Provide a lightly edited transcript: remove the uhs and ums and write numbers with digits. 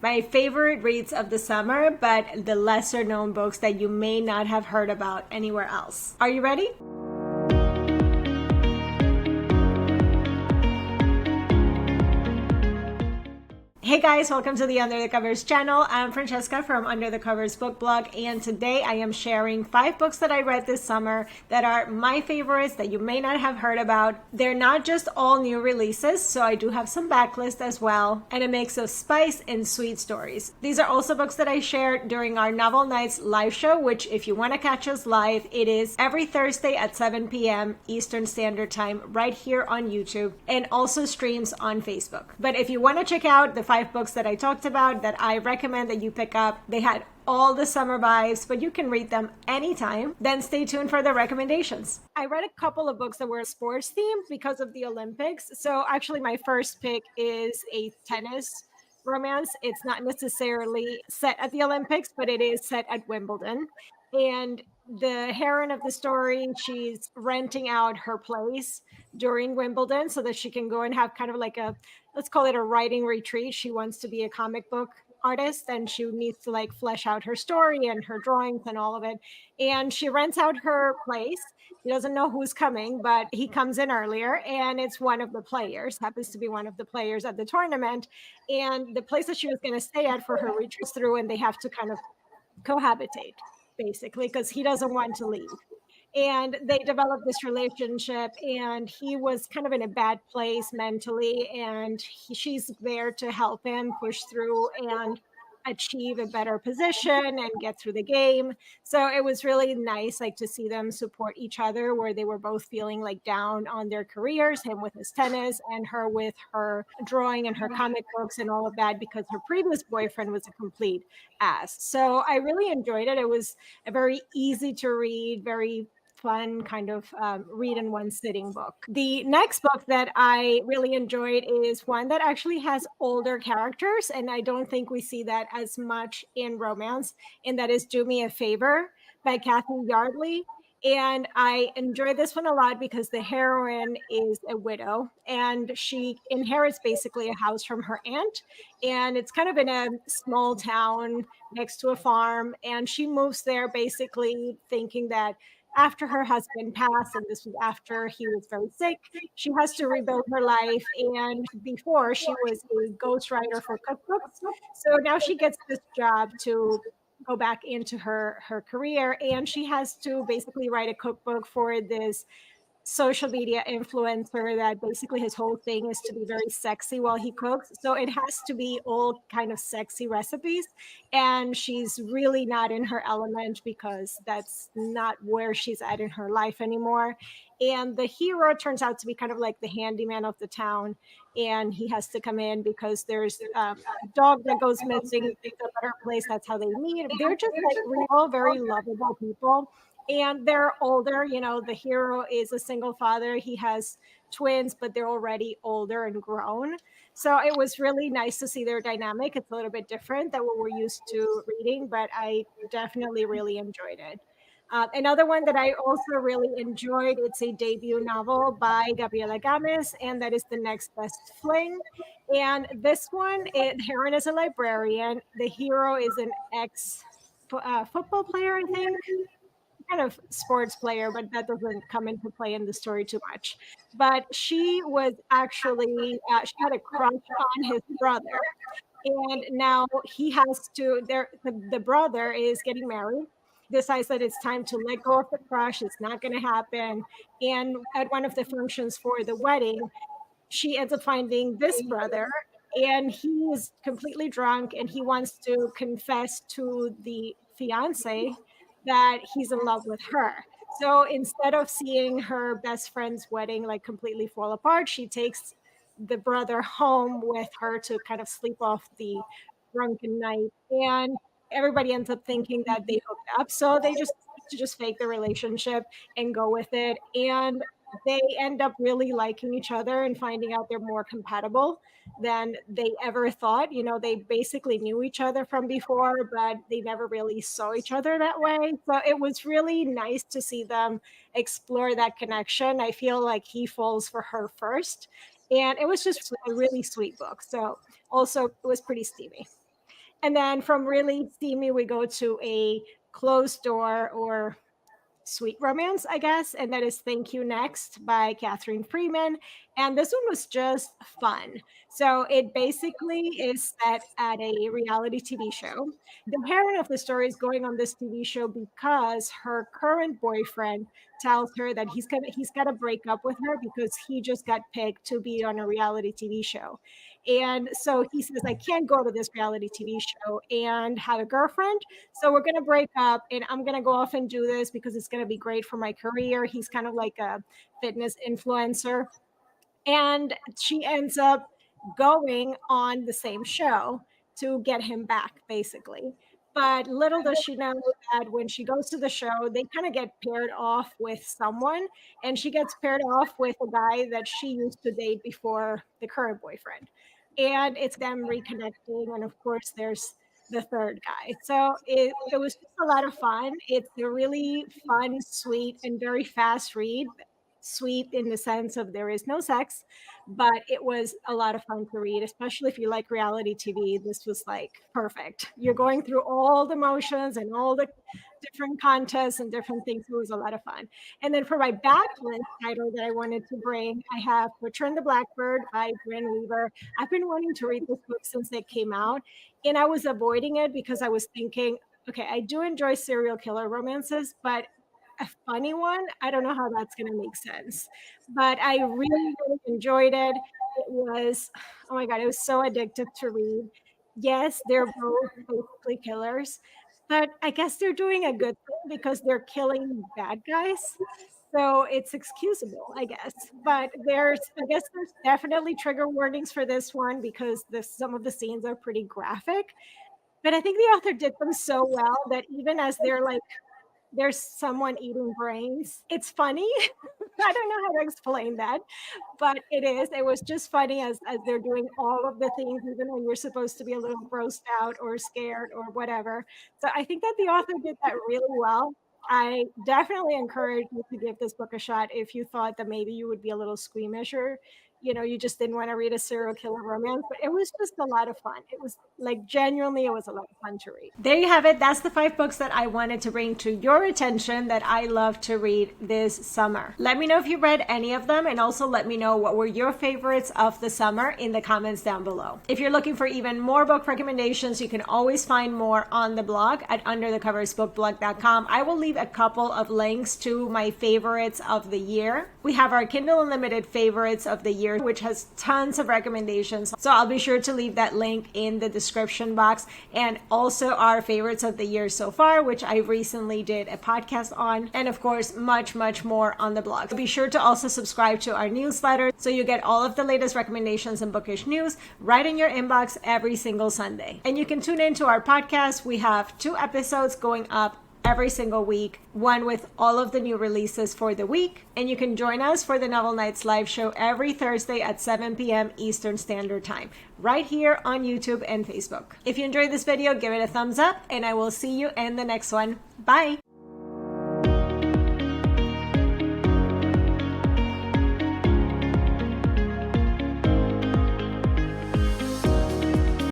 My favorite reads of the summer, but the lesser known books that you may not have heard about anywhere else. Are you ready? Hey guys, welcome to the Under the Covers channel. I'm Francesca from Under the Covers book blog, and today I am sharing 5 books that I read this summer that are my favorites that you may not have heard about. They're not just all new releases, so I do have some backlist as well, and a mix of spice and sweet stories. These are also books that I shared during our Novel Nights live show, which if you want to catch us live, it is every Thursday at 7 p.m. Eastern Standard Time right here on YouTube, and also streams on Facebook. But if you want to check out the 5 books that I talked about that I recommend that you pick up, they had all the summer vibes, but you can read them anytime. Then stay tuned for the recommendations. I read a couple of books that were sports themed because of the Olympics. So actually my first pick is a tennis romance. It's not necessarily set at the Olympics, but it is set at Wimbledon. And the heroine of the story, she's renting out her place during Wimbledon so that she can go and have kind of like a, let's call it a writing retreat. She wants to be a comic book artist and she needs to like flesh out her story and her drawings and all of it. And she rents out her place. He doesn't know who's coming, but he comes in earlier and it's one of the players, happens to be one of the players at the tournament. And the place that she was going to stay at for her retreat through, and they have to kind of cohabitate basically because he doesn't want to leave, and they developed this relationship, and he was kind of in a bad place mentally, and she's there to help him push through and achieve a better position and get through the game. So it was really nice like to see them support each other where they were both feeling like down on their careers, him with his tennis and her with her drawing and her comic books and all of that, because her previous boyfriend was a complete ass. So I really enjoyed it. It was a very easy to read, very fun kind of read in one sitting book. The next book that I really enjoyed is one that actually has older characters, and I don't think we see that as much in romance, and that is Do Me a Favor by Kathy Yardley. And I enjoy this one a lot because the heroine is a widow and she inherits basically a house from her aunt. And it's kind of in a small town next to a farm. And she moves there basically thinking that after her husband passed, and this was after he was very sick, she has to rebuild her life. And before, she was a ghostwriter for cookbooks. So now she gets this job to go back into her career, and she has to basically write a cookbook for this social media influencer that basically his whole thing is to be very sexy while he cooks. So it has to be all kind of sexy recipes. And she's really not in her element because that's not where she's at in her life anymore. And the hero turns out to be kind of like the handyman of the town. And he has to come in because there's a dog that goes missing, ends up at her place. That's how they meet. They're just like real, very lovable people, and they're older. You know, the hero is a single father. He has twins, but they're already older and grown. So it was really nice to see their dynamic. It's a little bit different than what we're used to reading, but I definitely really enjoyed it. Another one that I also really enjoyed, it's a debut novel by Gabriela Games, and that is The Next Best Fling. And this one, Heron is a librarian. The hero is an ex football player, I think, kind of sports player, but that doesn't come into play in the story too much. But she was actually, she had a crush on his brother. And now he has to, the brother is getting married, decides that it's time to let go of the crush. It's not going to happen. And at one of the functions for the wedding, she ends up finding this brother, and he is completely drunk and he wants to confess to the fiance that he's in love with her. So instead of seeing her best friend's wedding like completely fall apart, she takes the brother home with her to kind of sleep off the drunken night. And everybody ends up thinking that they hooked up. So they just fake the relationship and go with it. And they end up really liking each other and finding out they're more compatible than they ever thought. You know, they basically knew each other from before, but they never really saw each other that way. So it was really nice to see them explore that connection. I feel like he falls for her first. And it was just a really sweet book. So also it was pretty steamy. And then from really steamy, we go to a closed door or sweet romance, I guess, and that is Thank You Next by Catherine Freeman. And this one was just fun. So it basically is set at a reality TV show. The heroine of the story is going on this TV show because her current boyfriend tells her that he's got to break up with her because he just got picked to be on a reality TV show. And so he says, I can't go to this reality TV show and have a girlfriend, so we're going to break up and I'm going to go off and do this because it's going to be great for my career. He's kind of like a fitness influencer. And she ends up going on the same show to get him back, basically. But little does she know that when she goes to the show, they kind of get paired off with someone, and she gets paired off with a guy that she used to date before the current boyfriend. And it's them reconnecting. And of course, there's the third guy. So it was just a lot of fun. It's a really fun, sweet, and very fast read. Sweet in the sense of there is no sex, but it was a lot of fun to read, especially if you like reality TV. This was like perfect. You're going through all the motions and all the different contests and different things. It was a lot of fun. And then for my backlist title that I wanted to bring, I have Return the Blackbird by Brynne Weaver. I've been wanting to read this book since it came out, and I was avoiding it because I was thinking, okay, I do enjoy serial killer romances, but a funny one, I don't know how that's going to make sense. But I really, really enjoyed it. It was, oh my God, it was so addictive to read. Yes, they're both basically killers, but I guess they're doing a good thing because they're killing bad guys. So it's excusable, I guess. But I guess there's definitely trigger warnings for this one because some of the scenes are pretty graphic. But I think the author did them so well that even as they're like there's someone eating brains. It's funny. I don't know how to explain that, but it is. It was just funny as they're doing all of the things, even when you're supposed to be a little grossed out or scared or whatever. So I think that the author did that really well. I definitely encourage you to give this book a shot if you thought that maybe you would be a little squeamish or you just didn't want to read a serial killer romance, but it was just a lot of fun. It was like genuinely, it was a lot of fun to read. There you have it. That's the 5 books that I wanted to bring to your attention that I love to read this summer. Let me know if you read any of them, and also let me know what were your favorites of the summer in the comments down below. If you're looking for even more book recommendations, you can always find more on the blog at underthecoversbookblog.com. I will leave a couple of links to my favorites of the year. We have our Kindle Unlimited favorites of the year, which has tons of recommendations. So I'll be sure to leave that link in the description box, and also our favorites of the year so far, which I recently did a podcast on, and of course, much, much more on the blog. Be sure to also subscribe to our newsletter so you get all of the latest recommendations and bookish news right in your inbox every single Sunday. And you can tune into our podcast. We have 2 episodes going up every single week, one with all of the new releases for the week. And you can join us for the Novel Nights live show every Thursday at 7 p.m. Eastern Standard Time, right here on YouTube and Facebook. If you enjoyed this video, give it a thumbs up, and I will see you in the next one. Bye!